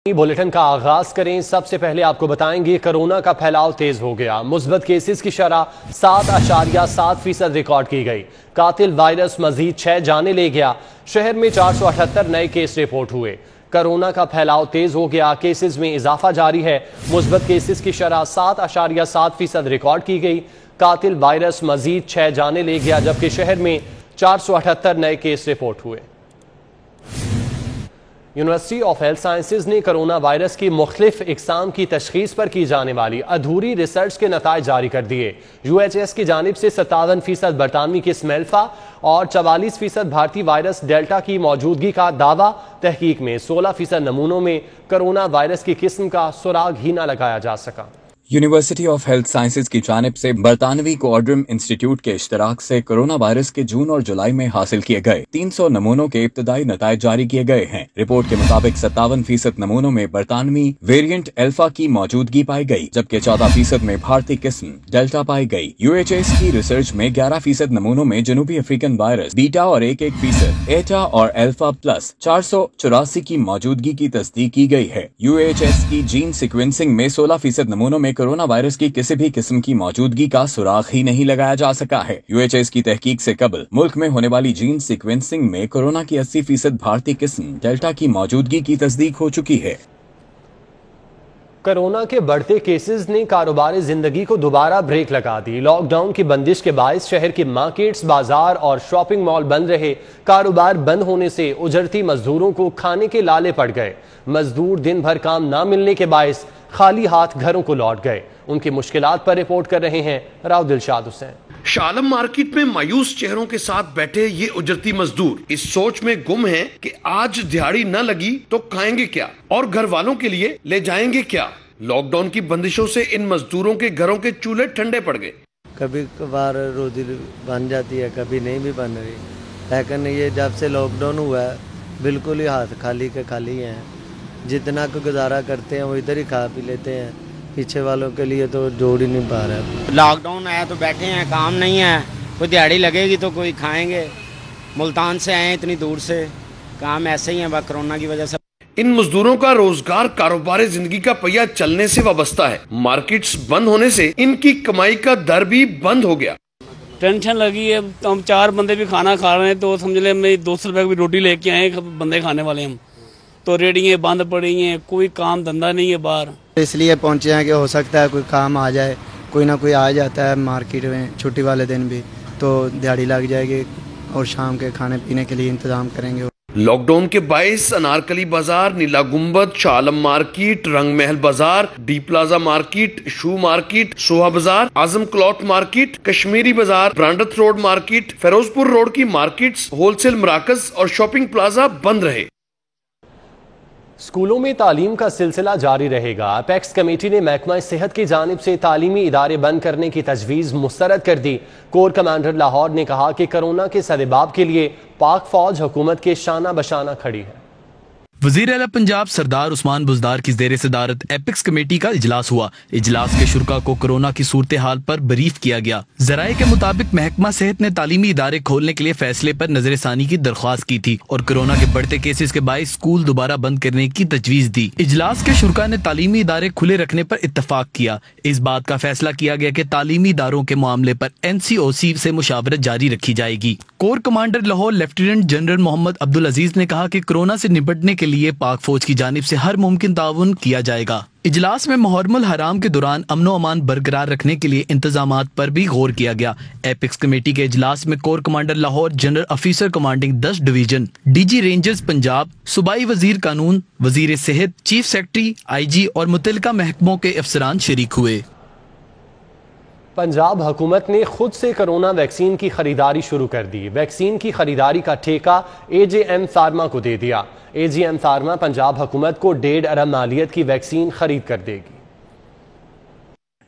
Bulletin کا آغاز کریں۔ سب سے پہلے آپ کو بتائیں گے کورونا کا پھیلاؤ تیز ہو گیا، مثبت کیسز کی شرح 7.7% ریکارڈ کی گئی۔ قاتل وائرس مزید 6 جانیں لے گیا، شہر میں 478 نئے کیس رپورٹ ہوئے۔ کورونا کا پھیلاؤ تیز ہو گیا، کیسز میں اضافہ جاری ہے، مثبت کیسز کی شرح 7.7% ریکارڈ کی گئی۔ قاتل وائرس مزید 6 جانیں لے گیا، جبکہ شہر میں 478 نئے کیس رپورٹ ہوئے۔ یونیورسٹی آف ہیلتھ سائنسز نے کرونا وائرس کی مختلف اقسام کی تشخیص پر کی جانے والی ادھوری ریسرچ کے نتائج جاری کر دیے۔ UHS کی جانب سے 57% برطانوی قسم الفا اور 44% بھارتی وائرس ڈیلٹا کی موجودگی کا دعویٰ۔ تحقیق میں 16% نمونوں میں کرونا وائرس کی قسم کا سراغ ہی نہ لگایا جا سکا۔ یونیورسٹی آف ہیلتھ سائنسز کی جانب سے برطانوی کوڈرم انسٹیٹیوٹ کے اشتراک سے کرونا وائرس کے جون اور جولائی میں حاصل کیے گئے 300 نمونوں کے ابتدائی نتائج جاری کیے گئے ہیں۔ رپورٹ کے مطابق 57% نمونوں میں برطانوی ویریئنٹ الفا کی موجودگی پائی گئی، جبکہ 14% میں بھارتی قسم ڈیلٹا پائی گئی۔ UHS کی ریسرچ میں 11% نمونوں میں جنوبی افریقن وائرس بیٹا اور 1% ایٹا اور الفا پلس 484 کی موجودگی کی تصدیق کی گئی ہے۔ UHS کی جین سیکوینسنگ میں 16% نمونوں میں کرونا وائرس کی کسی بھی قسم کی موجودگی کا سراغ ہی نہیں لگایا جا سکا ہے۔ UHS کی تحقیق سے قبل ملک میں ہونے والی جین سیکوینسنگ میں کورونا کی 80% بھارتی قسم ڈیلٹا کی موجودگی کی تصدیق ہو چکی ہے۔ کورونا کے بڑھتے کیسز نے کاروبار زندگی کو دوبارہ بریک لگا دی۔ لاک ڈاؤن کی بندش کے باعث شہر کے مارکیٹس، بازار اور شاپنگ مال بند رہے۔ کاروبار بند ہونے سے اجرتی مزدوروں کو کھانے کے لالے پڑ گئے۔ مزدور دن بھر کام نہ ملنے کے باعث خالی ہاتھ گھروں کو لوٹ گئے۔ ان کی مشکلات پر رپورٹ کر رہے ہیں راؤ دلشاد حسین۔ شاہ عالم مارکیٹ میں مایوس چہروں کے ساتھ بیٹھے یہ اجرتی مزدور اس سوچ میں گم ہیں کہ آج دہاڑی نہ لگی تو کھائیں گے کیا اور گھر والوں کے لیے لے جائیں گے کیا۔ لاک ڈاؤن کی بندشوں سے ان مزدوروں کے گھروں کے چولہے ٹھنڈے پڑ گئے۔ کبھی کبھار روزی بن جاتی ہے، کبھی نہیں بھی بن رہی، لیکن یہ جب سے لاک ڈاؤن ہوا ہے بالکل ہی ہاتھ خالی کے خالی ہیں۔ جتنا کو گزارا کرتے ہیں وہ ادھر ہی کھا پی لیتے ہیں، پیچھے والوں کے لیے تو جوڑ ہی نہیں پا رہا۔ لاک ڈاؤن ہے تو بیٹھے ہیں، کام نہیں ہے، کوئی دیہڑی لگے گی تو کوئی کھائیں گے۔ ملتان سے آئے ہیں اتنی دور سے، کام ایسے ہی ہے کرونا کی وجہ سے۔ ان مزدوروں کا روزگار کاروبار زندگی کا پہیہ چلنے سے وابستہ ہے۔ مارکیٹس بند ہونے سے ان کی کمائی کا در بھی بند ہو گیا۔ ٹینشن لگی ہے، ہم 4 بندے بھی کھانا کھا رہے ہیں تو سمجھ لیں ہم 200 روپے کی روٹی لے کے آئے ہیں، بندے کھانے والے ہم تو ریڑیاں بند پڑی ہیں، کوئی کام دھندا نہیں ہے باہر۔ اس لیے پہنچے ہیں کہ ہو سکتا ہے کوئی کام آ جائے، کوئی نہ کوئی آ جاتا ہے مارکیٹ میں چھٹی والے دن بھی، تو دیہڑی لگ جائے گی اور شام کے کھانے پینے کے لیے انتظام کریں گے۔ لاک ڈاؤن کے باعث انارکلی بازار، نیلا گنبد، شاہ عالم مارکیٹ، رنگ محل بازار، ڈی پلازا مارکیٹ، شو مارکیٹ، سوہا بازار، اعظم کلاتھ مارکیٹ، کشمیری بازار، برانڈت روڈ مارکیٹ، فیروز پور روڈ کی مارکیٹس، ہول سیل مراکز اور شاپنگ پلازا بند رہے۔ اسکولوں میں تعلیم کا سلسلہ جاری رہے گا۔ اپیکس کمیٹی نے محکمہ صحت کی جانب سے تعلیمی ادارے بند کرنے کی تجویز مسترد کر دی۔ کور کمانڈر لاہور نے کہا کہ کورونا کے سدباب کے لیے پاک فوج حکومت کے شانہ بشانہ کھڑی ہے۔ وزیر اعلیٰ پنجاب سردار عثمان بزدار کی زیر صدارت ایپکس کمیٹی کا اجلاس ہوا۔ اجلاس کے شرکاء کو کورونا کی صورتحال پر بریف کیا گیا۔ ذرائع کے مطابق محکمہ صحت نے تعلیمی ادارے کھولنے کے لیے فیصلے پر نظر ثانی کی درخواست کی تھی اور کورونا کے بڑھتے کیسز کے باعث اسکول دوبارہ بند کرنے کی تجویز دی۔ اجلاس کے شرکاء نے تعلیمی ادارے کھلے رکھنے پر اتفاق کیا۔ اس بات کا فیصلہ کیا گیا کہ تعلیمی اداروں کے معاملے پر NCOC سے مشاورت جاری رکھی جائے گی۔ Corps commander Lahore lieutenant general Muhammad Abdul Aziz نے کہا کہ کورونا سے نپٹنے کے لیے پاک فوج کی جانب سے ہر ممکن تعاون کیا جائے گا۔ اجلاس میں محرم الحرام کے دوران امن و امان برقرار رکھنے کے لیے انتظامات پر بھی غور کیا گیا۔ ایپکس کمیٹی کے اجلاس میں کور commander Lahore, general officer commanding 10 division, DG rangers Punjab, صوبائی وزیر قانون، وزیر صحت، چیف سیکرٹری، IG اور متعلقہ محکموں کے افسران شریک ہوئے۔ پنجاب حکومت نے خود سے کرونا ویکسین کی خریداری شروع کر دی۔ ویکسین کی خریداری کا ٹھیکہ AJM فارما کو دے دیا۔ AJM فارما پنجاب حکومت کو 1.5 ارب مالیت کی ویکسین خرید کر دے گی۔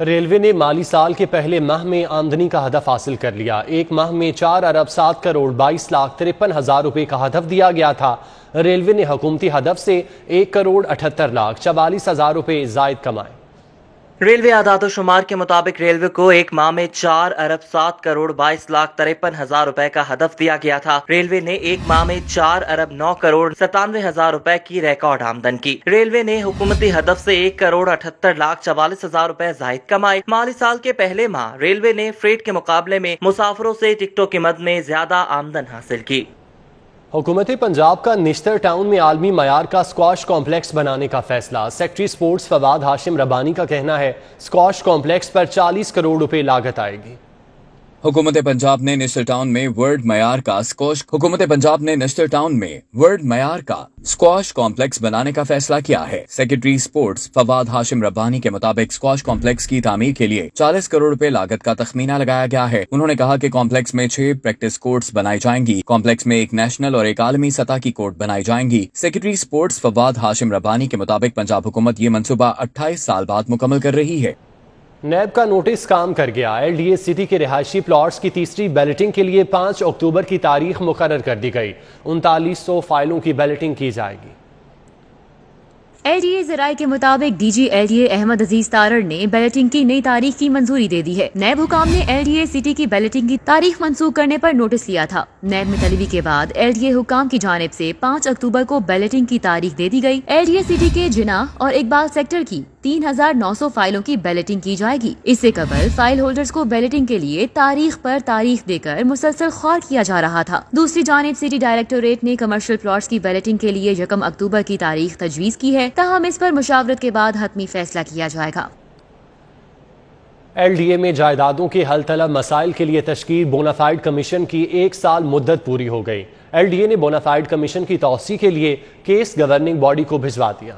ریلوے نے مالی سال کے پہلے ماہ میں آمدنی کا ہدف حاصل کر لیا۔ ایک ماہ میں 4 ارب 7 کروڑ 22 لاکھ 53 ہزار روپے کا ہدف دیا گیا تھا۔ ریلوے نے حکومتی ہدف سے 1 کروڑ 78 لاکھ 44 ہزار روپے زائد کمائے۔ ریلوے اعداد و شمار کے مطابق ریلوے کو ایک ماہ میں 4 ارب 7 کروڑ 22 لاکھ 53 ہزار روپے کا ہدف دیا گیا تھا۔ ریلوے نے ایک ماہ میں 4 ارب 9 کروڑ 97 ہزار روپے کی ریکارڈ آمدن کی۔ ریلوے نے حکومتی ہدف سے 1 کروڑ 78 لاکھ 44 ہزار روپے زائد کمائے۔ مالی سال کے پہلے ماہ ریلوے نے فریٹ کے مقابلے میں مسافروں سے ٹکٹوں کی مد میں زیادہ آمدن حاصل کی۔ حکومت پنجاب کا نشتر ٹاؤن میں عالمی معیار کا اسکواش کمپلیکس بنانے کا فیصلہ۔ سیکرٹری سپورٹس فواد ہاشم ربانی کا کہنا ہے اسکواش کمپلیکس پر 40 کروڑ روپے لاگت آئے گی۔ حکومت پنجاب نے نشتر ٹاؤن میں ورلڈ معیار کا اسکواش کمپلیکس بنانے کا فیصلہ کیا ہے۔ سیکرٹری سپورٹس فواد ہاشم ربانی کے مطابق اسکواش کمپلیکس کی تعمیر کے لیے 40 کروڑ روپے لاگت کا تخمینہ لگایا گیا ہے۔ انہوں نے کہا کہ کمپلیکس میں 6 پریکٹس کورٹس بنائی جائیں گی۔ کمپلیکس میں ایک نیشنل اور ایک عالمی سطح کی کورٹ بنائی جائیں گی۔ سیکرٹری سپورٹس فواد ہاشم ربانی کے مطابق پنجاب حکومت یہ منصوبہ 28 سال بعد مکمل کر رہی ہے۔ نیب کا نوٹس کام کر گیا۔ ایل ڈی اے سٹی کے رہائشی پلاٹس کی تیسری بیلٹنگ کے لیے 5 اکتوبر کی تاریخ مقرر کر دی گئی۔ 3900 فائلوں کی بیلٹنگ کی جائے گی۔ ایل ڈی اے ذرائع کے مطابق D G L D A Ahmad Aziz Tarar نے بیلٹنگ کی نئی تاریخ کی منظوری دے دی ہے۔ نیب حکام نے ایل ڈی اے سٹی کی بیلٹنگ کی تاریخ منسوخ کرنے پر نوٹس لیا تھا۔ نیب میں طلبی کے بعد ایل ڈی اے حکام کی جانب سے 5 اکتوبر کو بیلٹنگ کی تاریخ دے دی گئی۔ ایل ڈی اے سٹی کے جناح اور اقبال سیکٹر کی 3900 فائلوں کی بیلٹنگ کی جائے گی۔ اس سے قبل فائل ہولڈرز کو بیلٹنگ کے لیے تاریخ پر تاریخ دے کر مسلسل خوار کیا جا رہا تھا۔ دوسری جانب سٹی ڈائریکٹوریٹ نے کمرشل پلاٹس کی بیلٹنگ کے لیے 1 اکتوبر کی تاریخ تجویز کی ہے، تاہم اس پر مشاورت کے بعد حتمی فیصلہ کیا جائے گا۔ ایل ڈی اے میں جائیدادوں کے حل طلب مسائل کے لیے تشکیل بونافائیڈ کمیشن کی 1 سال مدت پوری ہو گئی۔ ایل ڈی اے نے بونافائیڈ کمیشن کی توسیع کے لیے کیس گورننگ باڈی کو بھجوا دیا۔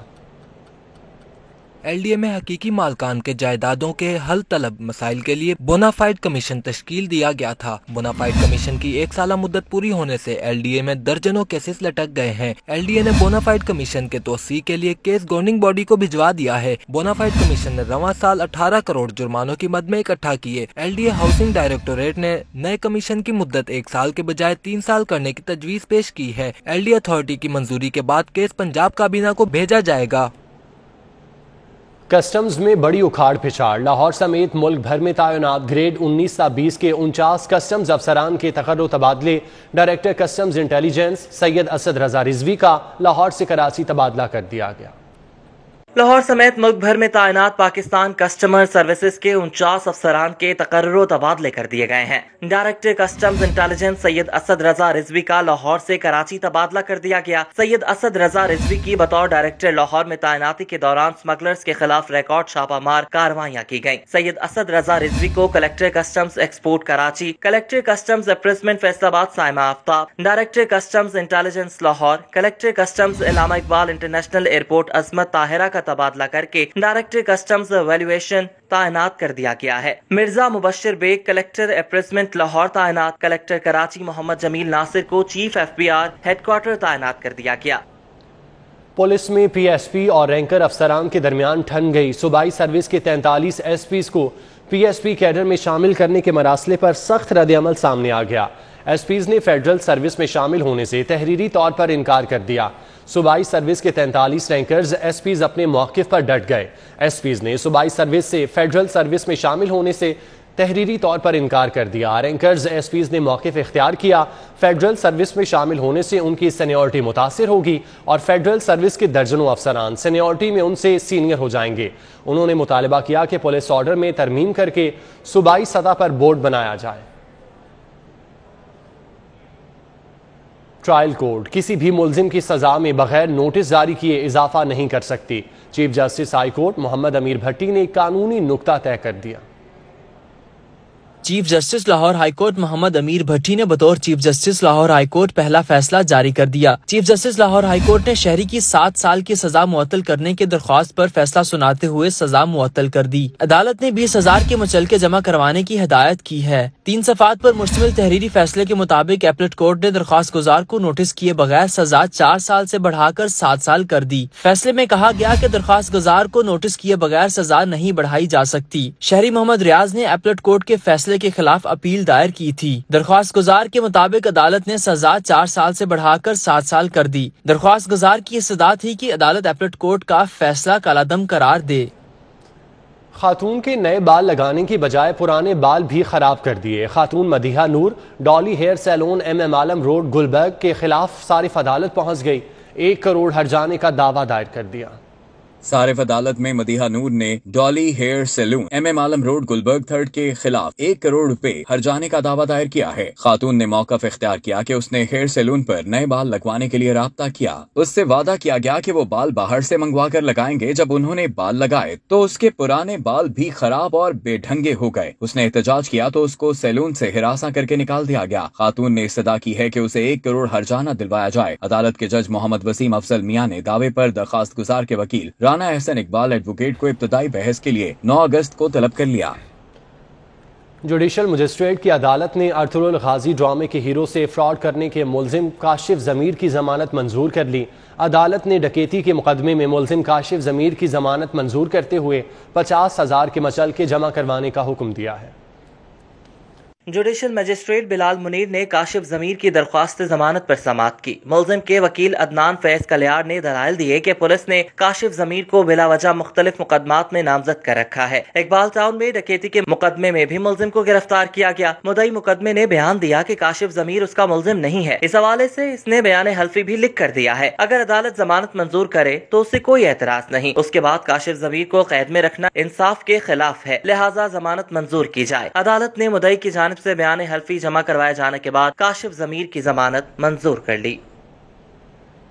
ایل ڈی اے میں حقیقی مالکان کے جائیدادوں کے حل طلب مسائل کے لیے بونافائیڈ کمیشن تشکیل دیا گیا تھا۔ بونافائیڈ کمیشن کی 1 سالہ مدت پوری ہونے سے ایل ڈی اے میں درجنوں کیسز لٹک گئے ہیں۔ ایل ڈی اے نے بونافائیڈ کمیشن کے توسیع کے لیے کیس گورننگ باڈی کو بھجوا دیا ہے۔ بونافائیڈ کمیشن نے رواں سال 18 کروڑ جرمانوں کی مد میں اکٹھا کیے۔ ایل ڈی اے ہاؤسنگ ڈائریکٹوریٹ نے نئے کمیشن کی مدت 1 سال کے بجائے 3 سال کرنے کی تجویز پیش کی ہے۔ ایل ڈی اے اتھارٹی کی منظوری کے بعد کیس پنجاب کابینہ کو بھیجا جائے گا۔ کسٹمز میں بڑی اکھاڑ پھچاڑ۔ لاہور سمیت ملک بھر میں تعینات گریڈ 19 تا 20 کے 49 کسٹمز افسران کے تقرر و تبادلے۔ ڈائریکٹر کسٹمز انٹیلیجنس سید اسد رضا رضوی کا لاہور سے کراچی تبادلہ کر دیا گیا۔ لاہور سمیت ملک بھر میں تعینات پاکستان کسٹمر سروسز کے 49 افسران کے تقرر و تبادلے کر دیے گئے ہیں۔ ڈائریکٹر کسٹمز انٹیلیجنس سید اسد رضا رضوی کا لاہور سے کراچی تبادلہ کر دیا گیا۔ سید اسد رضا رضوی کی بطور ڈائریکٹر لاہور میں تعیناتی کے دوران سمگلرز کے خلاف ریکارڈ چھاپہ مار کارروائیاں کی گئیں۔ سید اسد رضا رضوی کو collector customs export Karachi, collector customs appraisement Faisalabad Saima Aftab, director customs intelligence Lahore, collector customs Allama Iqbal international airport عظمت طاہرہ کا تبادلہ کر کے ڈائریکٹر کسٹمز ویلیویشن تعینات کر دیا گیا ہے۔ مرزا مبشر بیگ کلیکٹر اپریزمنٹ لاہور تعینات، کلیکٹر کراچی محمد جمیل ناصر کو chief F B R headquarters تعینات کر دیا گیا۔ پولیس میں پی ایس پی اور رینکر افسران کے درمیان ٹھن گئی۔ صوبائی سروس کے 43 ایس پیز کو پی ایس پی کیڈر میں شامل کرنے کے مراسلے پر سخت رد عمل سامنے آ گیا۔ ایس پیز نے فیڈرل سروس میں شامل ہونے سے تحریری طور پر انکار کر دیا۔ صوبائی سروس کے 43 رینکرز ایس پیز اپنے موقف پر ڈٹ گئے۔ ایس پیز نے صوبائی سروس سے فیڈرل سروس میں شامل ہونے سے تحریری طور پر انکار کر دیا۔ رینکرز ایس پیز نے موقف اختیار کیا۔ فیڈرل سروس میں شامل ہونے سے ان کی سینیورٹی متاثر ہوگی اور فیڈرل سروس کے درجنوں افسران سینیورٹی میں ان سے سینئر ہو جائیں گے۔ انہوں نے مطالبہ کیا کہ پولیس آرڈر میں ترمیم کر کے صوبائی سطح پر بورڈ بنایا جائے۔ ٹرائل کورٹ کسی بھی ملزم کی سزا میں بغیر نوٹس جاری کیے اضافہ نہیں کر سکتی۔ Chief justice high court Muhammad Amir Bhatti نے قانونی نقطہ طے کر دیا۔ Chief justice Lahore high court Muhammad Amir Bhatti نے بطور chief justice Lahore high court پہلا فیصلہ جاری کر دیا۔ Chief justice Lahore high court نے شہری کی 7 سال کی سزا معطل کرنے کی درخواست پر فیصلہ سناتے ہوئے سزا معطل کر دی۔ عدالت نے 20,000 کے مچلکے جمع کروانے کی ہدایت کی ہے۔ 3 صفحات پر مشتمل تحریری فیصلے کے مطابق ایپلیٹ کورٹ نے درخواست گزار کو نوٹس کیے بغیر سزا 4 سال سے بڑھا کر 7 سال کر دی۔ فیصلے میں کہا گیا کہ درخواست گزار کو نوٹس کیے بغیر سزا نہیں بڑھائی جا سکتی۔ شہری محمد ریاض نے ایپلیٹ کورٹ کے فیصلے کے خلاف اپیل دائر کی تھی۔ درخواست گزار کے مطابق عدالت نے سزا 4 سال سے بڑھا کر 7 سال کر دی۔ درخواست گزار کی استدعا تھی کہ عدالت ایپلیٹ کورٹ کا فیصلہ کالعدم قرار دے۔ خاتون کے نئے بال لگانے کی بجائے پرانے بال بھی خراب کر دیے۔ خاتون مدیحہ نور ڈالی ہیئر سیلون ایم عالم روڈ گلبرگ کے خلاف صارف عدالت پہنچ گئی، 1 کروڑ ہرجانے کا دعویٰ دائر کر دیا۔ صارف عدالت میں مدیحہ نور نے ڈالی ہیئر سیلون ایم عالم روڈ گلبرگ 3 کے خلاف 1 کروڑ روپے ہرجانے کا دعویٰ دائر کیا ہے۔ خاتون نے موقف اختیار کیا کہ اس نے ہیئر سیلون پر نئے بال لگوانے کے لیے رابطہ کیا۔ اس سے وعدہ کیا گیا کہ وہ بال باہر سے منگوا کر لگائیں گے۔ جب انہوں نے بال لگائے تو اس کے پرانے بال بھی خراب اور بے ڈھنگے ہو گئے۔ اس نے احتجاج کیا تو اس کو سیلون سے ہراساں کر کے نکال دیا گیا۔ خاتون نے استدعا کی ہے کہ اسے 1 کروڑ ہرجانہ دلوایا جائے۔ عدالت کے جج محمد وسیم افضل میاں نے دعوے پر درخواست گزار کے وکیل رانا احسن اقبال ایڈوکیٹ کو ابتدائی بحث کے لیے 9 اگست کو طلب کر لیا۔ جوڈیشل مجسٹریٹ کی عدالت نے ارطغرل الغازی ڈرامے کے ہیرو سے فراڈ کرنے کے ملزم کاشف ضمیر کی ضمانت منظور کر لی۔ عدالت نے ڈکیتی کے مقدمے میں ملزم کاشف ضمیر کی ضمانت منظور کرتے ہوئے 50,000 کے مچلکے جمع کروانے کا حکم دیا ہے۔ جوڈیشل مجسٹریٹ بلال منیر نے کاشف ضمیر کی درخواست ضمانت پر سماعت کی۔ ملزم کے وکیل عدنان فیض کلیار نے دلائل دیے کہ پولیس نے کاشف ضمیر کو بلا وجہ مختلف مقدمات میں نامزد کر رکھا ہے۔ اقبال ٹاؤن میں ڈکیتی کے مقدمے میں بھی ملزم کو گرفتار کیا گیا۔ مدعی مقدمے نے بیان دیا کہ کاشف ضمیر اس کا ملزم نہیں ہے۔ اس حوالے سے اس نے بیان حلفی بھی لکھ کر دیا ہے۔ اگر عدالت ضمانت منظور کرے تو اس سے کوئی اعتراض نہیں۔ اس کے بعد کاشف ضمیر کو قید میں رکھنا انصاف کے خلاف ہے، لہٰذا ضمانت منظور کی جائے۔ عدالت نے مدعی کی جانب سے بیان حلفی جمع کروائے جانے کے بعد کاشف ضمیر کی ضمانت منظور کر لی۔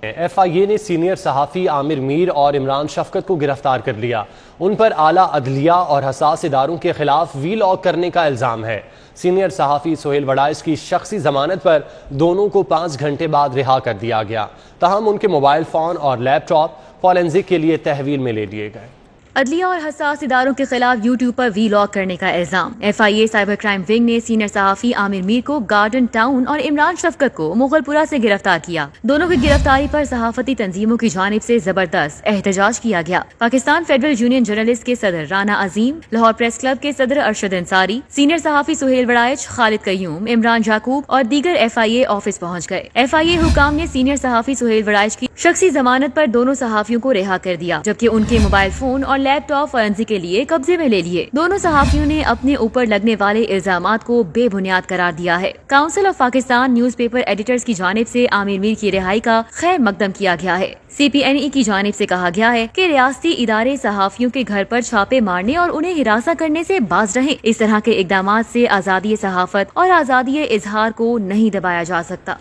ایف آئی اے نے سینئر صحافی عامر میر اور عمران شفقت کو گرفتار کر لیا۔ ان پر اعلیٰ عدلیہ اور حساس اداروں کے خلاف وی لاگ کرنے کا الزام ہے۔ سینئر صحافی سہیل وڑائچ کی شخصی ضمانت پر دونوں کو 5 گھنٹے بعد رہا کر دیا گیا، تاہم ان کے موبائل فون اور لیپ ٹاپ فورینزک کے لیے تحویل میں لے لیے گئے۔ عدلیہ اور حساس اداروں کے خلاف یوٹیوب پر وی لاگ کرنے کا الزام۔ F I A cyber crime wing نے سینئر صحافی عامر میر کو گارڈن ٹاؤن اور عمران شفقت کو مغل پورہ سے گرفتار کیا۔ دونوں کی گرفتاری پر صحافتی تنظیموں کی جانب سے زبردست احتجاج کیا گیا۔ پاکستان فیڈرل یونین جرنلسٹ کے صدر رانا عظیم، لاہور پریس کلب کے صدر ارشد انصاری، سینئر صحافی سہیل وڑائچ، خالد قیوم، عمران یعقوب اور دیگر ایف آئی اے آفس پہنچ گئے۔ ایف آئی اے حکام نے سینئر صحافی سہیل وڑائچ کی شخصی ضمانت پر دونوں صحافیوں کو رہا کر دیا، جبکہ ان کے موبائل فون اور لیپ ٹاپ فورینزک کے لیے قبضے میں لے لیے۔ دونوں صحافیوں نے اپنے اوپر لگنے والے الزامات کو بے بنیاد قرار دیا ہے۔ Council of Pakistan news paper editors کی جانب سے عامر میر کی رہائی کا خیر مقدم کیا گیا ہے۔ سی پی این ای کی جانب سے کہا گیا ہے کہ ریاستی ادارے صحافیوں کے گھر پر چھاپے مارنے اور انہیں ہراساں کرنے سے باز رہیں۔ اس طرح کے اقدامات سے آزادی صحافت اور آزادی اظہار کو نہیں دبایا جا سکتا۔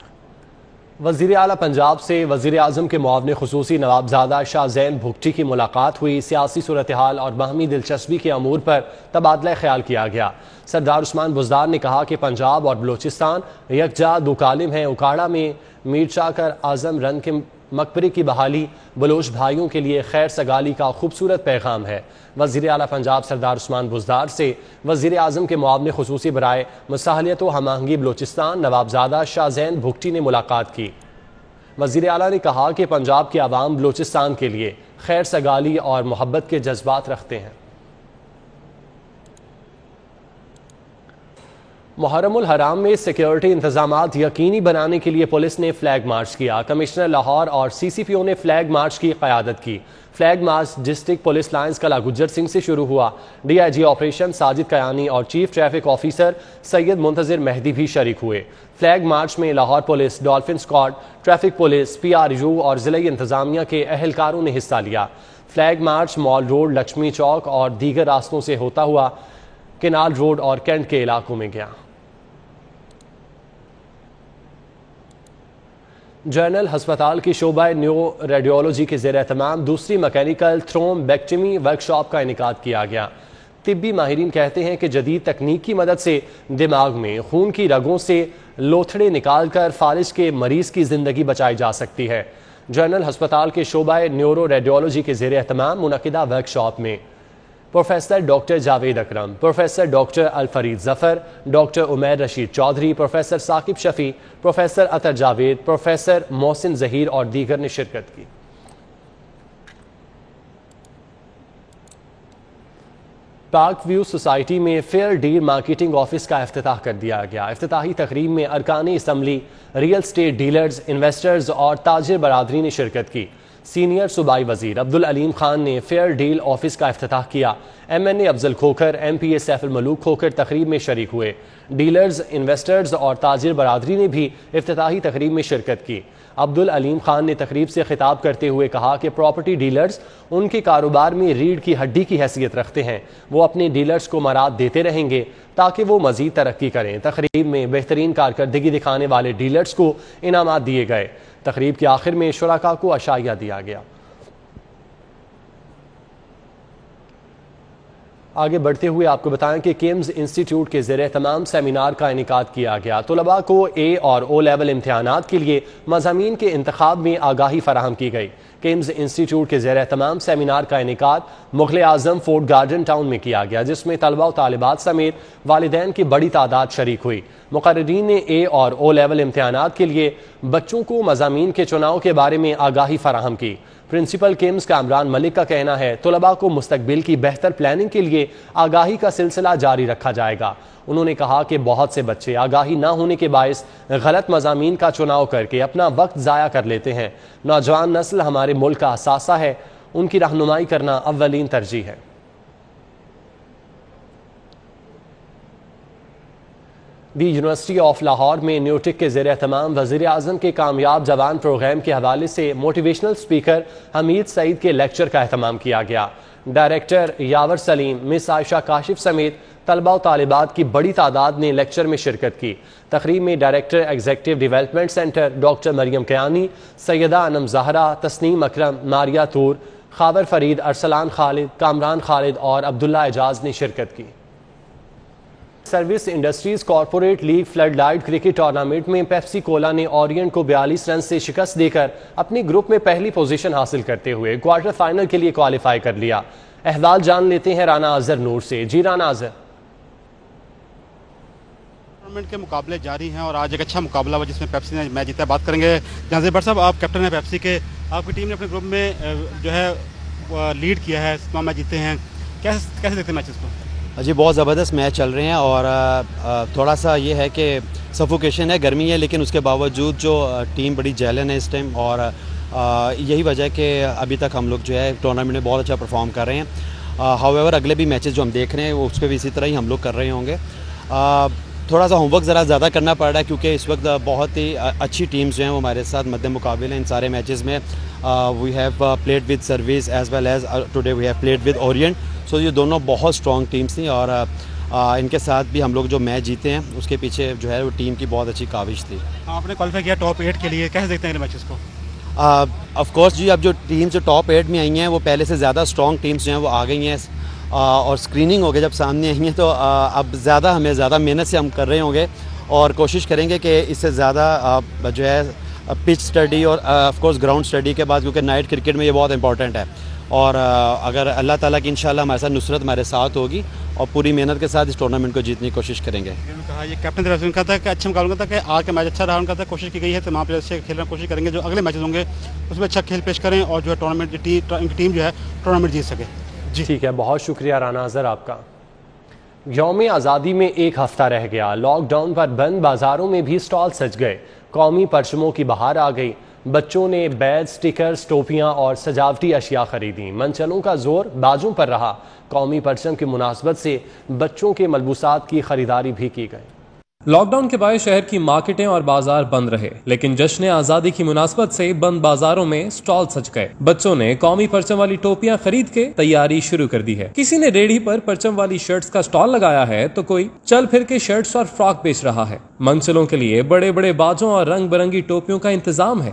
وزیر اعلیٰ پنجاب سے وزیر اعظم کے معاون خصوصی نوابزادہ شاہ زین بھگٹی کی ملاقات ہوئی۔ سیاسی صورتحال اور باہمی دلچسپی کے امور پر تبادلہ خیال کیا گیا۔ سردار عثمان بزدار نے کہا کہ پنجاب اور بلوچستان یکجا دو کالم ہیں۔ اکاڑا میں میر چاکر اعظم رن کے مقبرے کی بحالی بلوچ بھائیوں کے لیے خیر سگالی کا خوبصورت پیغام ہے۔ وزیر اعلیٰ پنجاب سردار عثمان بزدار سے وزیر اعظم کے معاون خصوصی برائے مصالحت و ہم آہنگی بلوچستان نوابزادہ شاہ زین بھگٹی نے ملاقات کی۔ وزیر اعلیٰ نے کہا کہ پنجاب کے عوام بلوچستان کے لیے خیر سگالی اور محبت کے جذبات رکھتے ہیں۔ محرم الحرام میں سیکیورٹی انتظامات یقینی بنانے کے لیے پولیس نے فلیگ مارچ کیا۔ کمشنر لاہور اور سی سی پی او نے فلیگ مارچ کی قیادت کی۔ Flag march district police lines Qila Gujjar Singh سے شروع ہوا۔ D I G operation Sajid Kiani اور چیف ٹریفک آفیسر سید منتظر مہدی بھی شریک ہوئے۔ فلیگ مارچ میں Lahore police, dolphin squad, traffic police, P R you اور ضلعی انتظامیہ کے اہلکاروں نے حصہ لیا۔ فلیگ مارچ مال روڈ، لکشمی چوک اور دیگر راستوں سے ہوتا ہوا کینال روڈ اور کینٹ کے علاقوں میں گیا۔ جنرل ہسپتال کی شعبہ نیو ریڈیولوجی کے زیر اہتمام دوسری مکینیکل تھرومبیکٹمی ورکشاپ کا انعقاد کیا گیا۔ طبی ماہرین کہتے ہیں کہ جدید تکنیک کی مدد سے دماغ میں خون کی رگوں سے لوتھڑے نکال کر فالج کے مریض کی زندگی بچائی جا سکتی ہے۔ جنرل ہسپتال کے شعبہ نیورو ریڈیولوجی کے زیر اہتمام منعقدہ ورک شاپ میں پروفیسر ڈاکٹر جاوید اکرم، پروفیسر ڈاکٹر الفرید ظفر، ڈاکٹر عمیر رشید چودھری، پروفیسر ثاقب شفیع، پروفیسر عطر جاوید، پروفیسر محسن ظہیر اور دیگر نے شرکت کی۔ پارک ویو سوسائٹی میں فیئر ڈیل مارکیٹنگ آفس کا افتتاح کر دیا گیا۔ افتتاحی تقریب میں ارکان assembly, real estate dealers, investors اور تاجر برادری نے شرکت کی۔ سینئر صوبائی وزیر عبدالعلیم خان نے فیئر ڈیل آفس کا افتتاح کیا۔ MNA افضل کھوکھر، MP سیف الملوک کھوکھر تقریب میں شریک ہوئے۔ ڈیلرز، انویسٹرز اور تاجر برادری نے بھی افتتاحی تقریب میں شرکت کی۔ عبدالعلیم خان نے تقریب سے خطاب کرتے ہوئے کہا کہ پراپرٹی ڈیلرز ان کے کاروبار میں ریڑھ کی ہڈی کی حیثیت رکھتے ہیں۔ وہ اپنے ڈیلرز کو مراعات دیتے رہیں گے تاکہ وہ مزید ترقی کریں۔ تقریب میں بہترین کارکردگی دکھانے والے ڈیلرز کو انعامات دیے گئے۔ تقریب کے آخر میں شرکاء کو عشائیہ دیا گیا۔ آگے بڑھتے ہوئے آپ کو بتائیں کہ کیمز انسٹیٹیوٹ کے زیر اہتمام سیمینار کا انعقاد کیا گیا۔ طلباء کو A اور O لیول امتحانات کے لیے مضامین کے انتخاب میں آگاہی فراہم کی گئی۔ کیمز انسٹیٹیوٹ کے زیر اہتمام سیمینار کا انعقاد مغل اعظم فورٹ گارڈن ٹاؤن میں کیا گیا، جس میں طلباء و طالبات سمیت والدین کی بڑی تعداد شریک ہوئی۔ مقررین نے A اور O لیول امتحانات کے لیے بچوں کو مضامین کے چناؤ کے بارے میں آگاہی فراہم کی۔ پرنسپل کیمز کامران ملک کا کہنا ہے طلباء کو مستقبل کی بہتر پلاننگ کے لیے آگاہی کا سلسلہ جاری رکھا جائے گا۔ انہوں نے کہا کہ بہت سے بچے آگاہی نہ ہونے کے باعث غلط مضامین کا چناؤ کر کے اپنا وقت ضائع کر لیتے ہیں۔ نوجوان نسل ہمارے ملک کا اثاثہ ہے، ان کی رہنمائی کرنا اولین ترجیح ہے۔ دی یونیورسٹی آف لاہور میں نیوٹک کے زیر اہتمام وزیر اعظم کے کامیاب جوان پروگرام کے حوالے سے موٹیویشنل اسپیکر حمید سعید کے لیکچر کا اہتمام کیا گیا۔ ڈائریکٹر یاور سلیم، مس عائشہ کاشف سمیت طلباء و طالبات کی بڑی تعداد نے لیکچر میں شرکت کی۔ تقریب میں director executive development centre doctor Maryam Kayani, Syeda Anam Zahra, Tasneem Akram, Maria Toor, Khawar Farid, Arsalan خالد، کامران خالد اور عبداللہ اعجاز نے شرکت کی۔ Service industries corporate league flood light cricket tournament میں پیپسی کولا نے اورینٹ کو 42 رن سے شکست دے کر اپنی گروپ میں پہلی پوزیشن حاصل کرتے ہوئے کوارٹر فائنل کے لیے کوالیفائی کر لیا۔ احوال جان لیتے ہیں رانا اظہر نور سے۔ جی رانا اظہر۔ ٹورنامنٹ کے مقابلے جاری ہیں اور آج ایک اچھا مقابلہ ہوا جس میں پیپسی نے میچ جیتا ہے۔ بات کریں گے جہاں بٹ صاحب، آپ کیپٹن ہیں پیپسی کے، آپ کی ٹیم نے اپنے گروپ میں جو ہے لیڈ کیا ہے، اس میچ جیتے ہیں، کیسے دیکھتے ہیں میچز کو؟ جی بہت زبردست میچ چل رہے ہیں اور تھوڑا سا یہ ہے کہ سفوکیشن ہے، گرمی ہے، لیکن اس کے باوجود جو ٹیم بڑی جیلن ہے اس ٹائم، اور یہی وجہ ہے کہ ابھی تک ہم لوگ جو ہے ٹورنامنٹ میں بہت اچھا پرفارم کر رہے ہیں۔ ہاؤ ایور اگلے بھی میچز جو ہم دیکھ رہے ہیں وہ اس پہ بھی اسی طرح ہی ہم لوگ کر رہے ہوں گے۔ تھوڑا سا ہوم ورک ذرا زیادہ کرنا پڑ رہا ہے کیونکہ اس وقت بہت ہی اچھی ٹیمز جو ہیں وہ ہمارے ساتھ مد مقابل ہیں ان سارے میچز میں۔ We have played with service as well as today we have played with Orient, so یہ دونوں بہت اسٹرانگ ٹیمز تھیں اور ان کے ساتھ بھی ہم لوگ جو میچ جیتے ہیں اس کے پیچھے جو ہے وہ ٹیم کی بہت اچھی کاوش تھی۔ آپ نے کوالیفائی کیا ٹاپ 8 کے لیے، کیسے دیکھتے ہیں میچز کو؟ آف کورس جی، اب جو ٹیمز جو ٹاپ 8 میں آئی ہیں وہ پہلے سے زیادہ اسٹرانگ ٹیمز جو ہیں وہ آ گئی ہیں اور اسکریننگ ہو گئی جب سامنے آئی ہیں، تو اب ہمیں زیادہ محنت سے ہم کر رہے ہوں گے اور کوشش کریں گے کہ اس سے زیادہ جو ہے پچ سٹڈی اور آف کورس گراؤنڈ سٹڈی کے بعد، کیونکہ نائٹ کرکٹ میں یہ بہت امپورٹنٹ ہے، اور اگر اللہ تعالیٰ کی انشاءاللہ ہمارے ساتھ نصرت ہمارے ساتھ ہوگی اور پوری محنت کے ساتھ اس ٹورنامنٹ کو جیتنے کی کوشش کریں گے۔ کہا یہ کیپٹن طرف کا تھا کہ اچھا مقابلہ تھا کہ آج کا میچ اچھا رہا، ان کا تھا کوشش کی گئی ہے تمام پلیئر سے کھیلنے کی کوشش کریں گے، جو اگلے میچز ہوں گے اس میں اچھا کھیل پیش کریں اور جو ہے ٹورنامنٹ ٹیم جو ہے ٹورنامنٹ جیت سکے۔ جی ٹھیک ہے، بہت شکریہ رانا اظہر آپ کا۔ یوم آزادی میں ایک ہفتہ رہ گیا، لاک ڈاؤن پر بند بازاروں میں بھی سٹال سج گئے، قومی پرچموں کی بہار آ گئی، بچوں نے بیج، سٹیکرز، ٹوپیاں اور سجاوٹی اشیاء خریدیں، منچلوں کا زور باجوں پر رہا، قومی پرچم کی مناسبت سے بچوں کے ملبوسات کی خریداری بھی کی گئی۔ لاک ڈاؤن کے باعث شہر کی مارکیٹیں اور بازار بند رہے، لیکن جشن آزادی کی مناسبت سے بند بازاروں میں سٹال سج گئے، بچوں نے قومی پرچم والی ٹوپیاں خرید کے تیاری شروع کر دی ہے، کسی نے ریڑھی پر پرچم والی شرٹس کا سٹال لگایا ہے تو کوئی چل پھر کے شرٹس اور فراک بیچ رہا ہے، منچلوں کے لیے بڑے بڑے باجوں اور رنگ برنگی ٹوپیوں کا انتظام ہے،